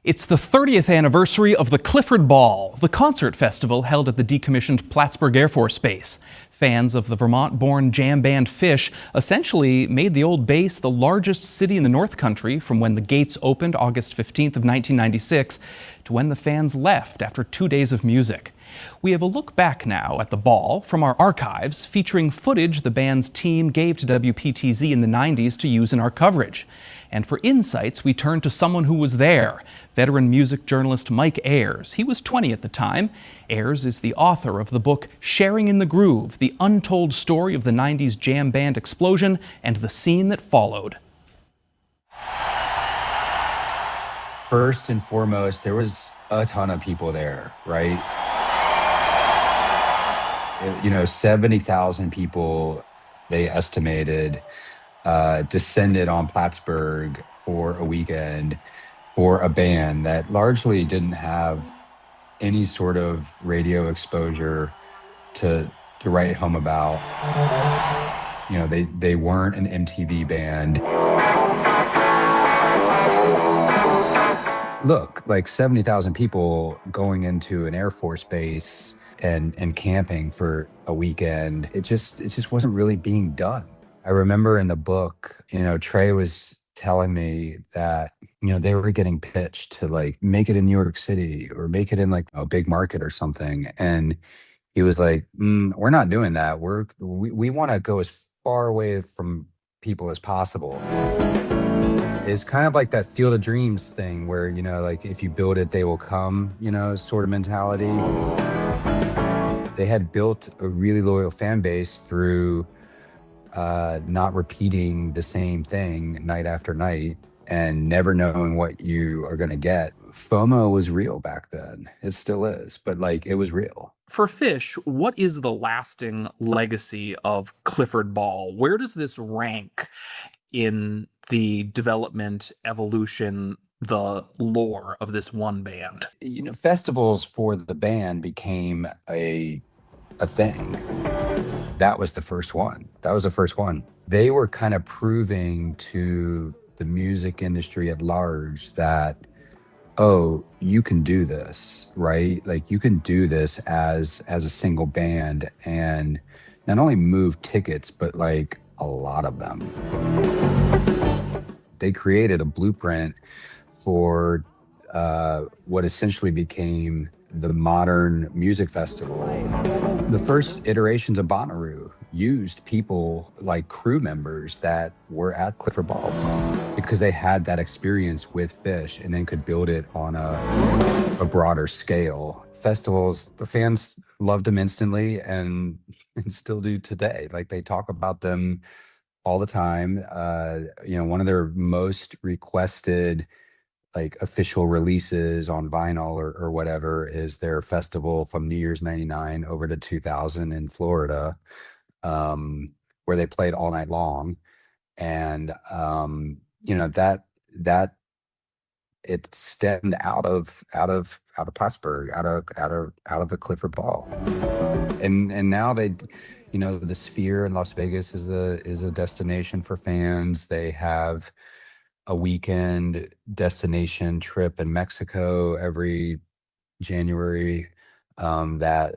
It's the 30th anniversary of the Clifford Ball, the concert festival held at the decommissioned Plattsburgh Air Force Base. Fans of the Vermont-born jam band Phish essentially made the old base the largest city in the North Country from when the gates opened August 15th of 1996 to when the fans left after 2 days of music. We have a look back now at the ball from our archives featuring footage the band's team gave to WPTZ in the 90s to use in our coverage. And for insights, we turn to someone who was there, veteran music journalist Mike Ayers. He was 20 at the time. Ayers is the author of the book Sharing in the Groove, the untold story of the 90s jam band explosion and the scene that followed. First and foremost, there was a ton of people there, right? 70,000 people, they estimated, descended on Plattsburgh for a weekend for a band that largely didn't have any sort of radio exposure to write home about. They weren't an MTV band. Look, like 70,000 people going into an Air Force base and camping for a weekend, it just wasn't really being done. I remember in the book, Trey was telling me that, they were getting pitched to like make it in New York City or make it in like a big market or something. And he was like, we're not doing that. We want to go as far away from people as possible. It's kind of like that Field of Dreams thing where, like if you build it, they will come, sort of mentality. They had built a really loyal fan base through not repeating the same thing night after night and never knowing what you are going to get. FOMO was real back then. It still is, but like it was real. For Phish, what is the lasting legacy of Clifford Ball? Where does this rank in the development, evolution, the lore of this one band? Festivals for the band became a thing. That was the first one. They were kind of proving to the music industry at large that, oh, you can do this, right? Like you can do this as a single band and not only move tickets, but like a lot of them. They created a blueprint for what essentially became the modern music festival. The first iterations of Bonnaroo used people like crew members that were at Clifford Ball because they had that experience with Phish and then could build it on a broader scale. Festivals, the fans loved them instantly and still do today. Like they talk about them all the time. One of their most requested like official releases on vinyl or whatever is their festival from New Year's 99 over to 2000 in Florida, where they played all night long. And, that it stemmed out of Plattsburgh, out of the Clifford Ball. And now they, the Sphere in Las Vegas is a destination for fans. They have a weekend destination trip in Mexico every January that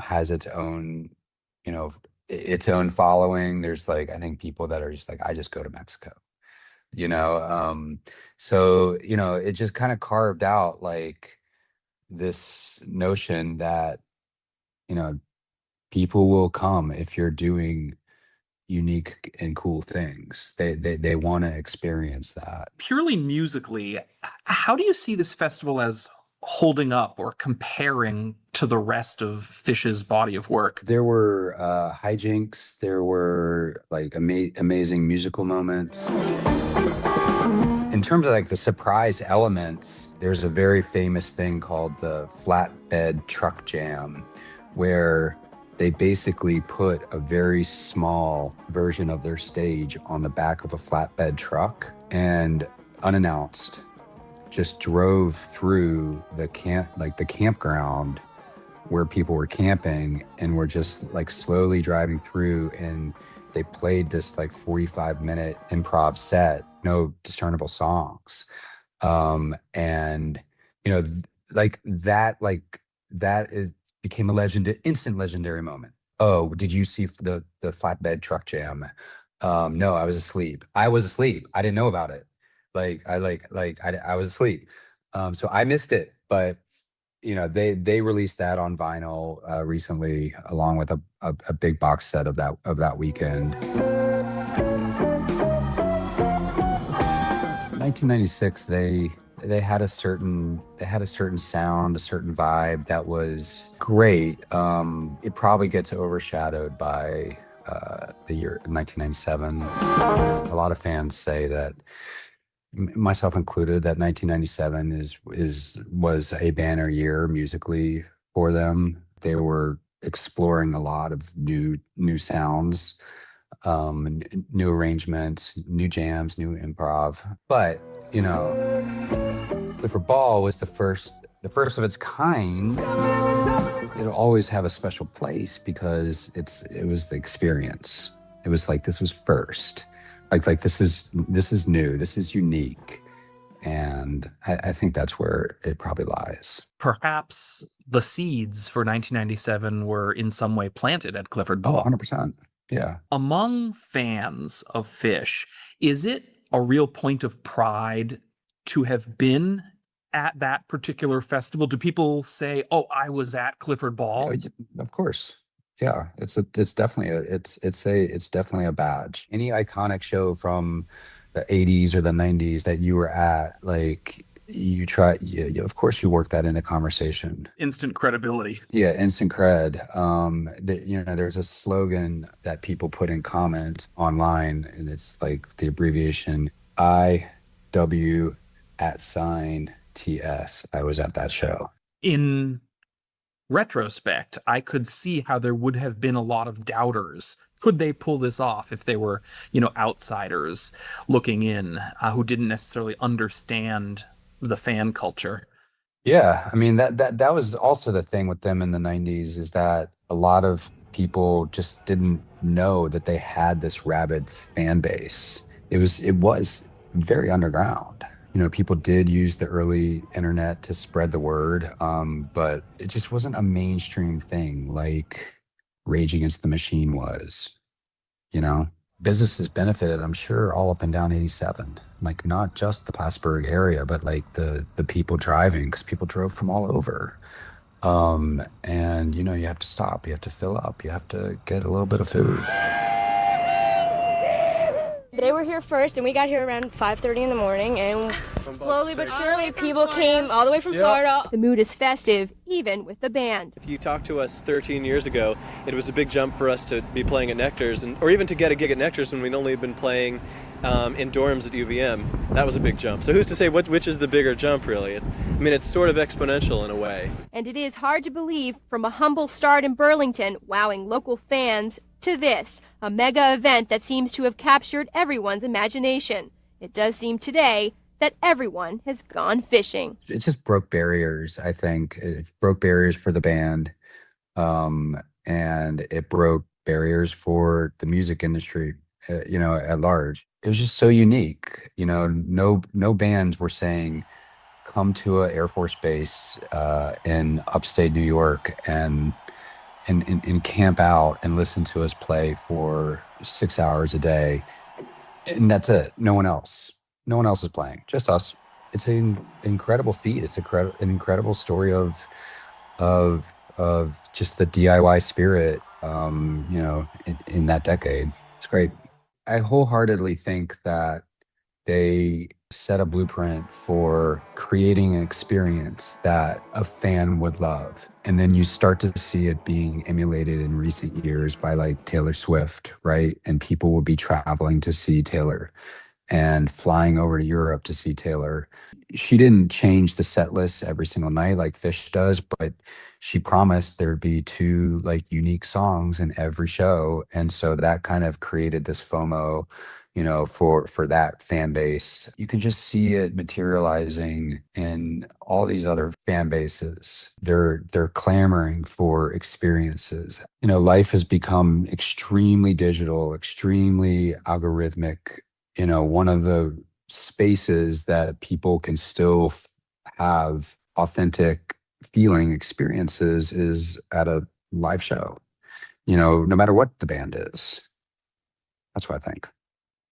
has its own following. There's like I think people that are just like I just go to Mexico, so it just kind of carved out like this notion that people will come if you're doing unique and cool things. They want to experience that. Purely musically, how do you see this festival as holding up or comparing to the rest of Phish's body of work? There were hijinks. There were like amazing musical moments. In terms of like the surprise elements, there's a very famous thing called the flatbed truck jam, where they basically put a very small version of their stage on the back of a flatbed truck and unannounced just drove through the campground where people were camping and were just like slowly driving through, and they played this like 45-minute improv set, no discernible songs. And you know, that is became a instant legendary moment. Oh, did you see the flatbed truck jam? No, I was asleep. I was asleep. I didn't know about it. I was asleep. So I missed it, but they released that on vinyl recently, along with a big box set of that weekend. 1996, they had a certain sound, a certain vibe that was great. It probably gets overshadowed by the year 1997. A lot of fans say that, myself included, that 1997 was a banner year musically for them. They were exploring a lot of new sounds, new arrangements, new jams, new improv. But Clifford Ball was the first of its kind. It'll always have a special place because it was the experience. It was like, this was first. Like this is new. This is unique. And I think that's where it probably lies. Perhaps the seeds for 1997 were in some way planted at Clifford Oh, Ball. 100%. Yeah. Among fans of Phish, is it a real point of pride to have been at that particular festival? Do people say, "Oh, I was at Clifford Ball"? Of course. Yeah, it's definitely a badge. Any iconic show from the 80s or the 90s that you were at, like, of course you work that into conversation. Instant credibility. Yeah, instant cred. There's a slogan that people put in comments online, and it's like the abbreviation IW @ TS. I was at that show. In retrospect, I could see how there would have been a lot of doubters. Could they pull this off if they were, outsiders looking in, who didn't necessarily understand the fan culture? Yeah, I mean, that was also the thing with them in the 90s, is that a lot of people just didn't know that they had this rabid fan base. It was very underground. People did use the early internet to spread the word, but it just wasn't a mainstream thing like Rage Against the Machine was. you know Businesses benefited, I'm sure, all up and down 87, like not just the Plattsburgh area, but like the people driving, because people drove from all over. And you have to stop, you have to fill up, you have to get a little bit of food. They were here first, and we got here around 5:30 in the morning, and slowly but surely people came all the way from Florida. The mood is festive, even with the band. If you talked to us 13 years ago, it was a big jump for us to be playing at Nectar's, or even to get a gig at Nectar's when we'd only been playing in dorms at UVM. That was a big jump. So who's to say which is the bigger jump, really? It's sort of exponential in a way. And it is hard to believe, from a humble start in Burlington, wowing local fans, to this, a mega event that seems to have captured everyone's imagination. It does seem today that everyone has gone fishing. It just broke barriers, I think. It broke barriers for the band, and it broke barriers for the music industry, at large. It was just so unique. No bands were saying, come to a Air Force Base in upstate New York and camp out and listen to us play for 6 hours a day, and that's it. No one else is playing, just us. It's an incredible feat. It's an incredible story of just the DIY spirit, in that decade. It's great. I wholeheartedly think that they set a blueprint for creating an experience that a fan would love. And then you start to see it being emulated in recent years by, like, Taylor Swift, right? And people will be traveling to see Taylor and flying over to Europe to see Taylor. She didn't change the set list every single night like Phish does, but she promised there'd be 2 like unique songs in every show. And so that kind of created this FOMO, for that fan base. You can just see it materializing in all these other fan bases. They're clamoring for experiences. Life has become extremely digital, extremely algorithmic. One of the spaces that people can still have authentic feeling experiences is at a live show, no matter what the band is. That's what I think.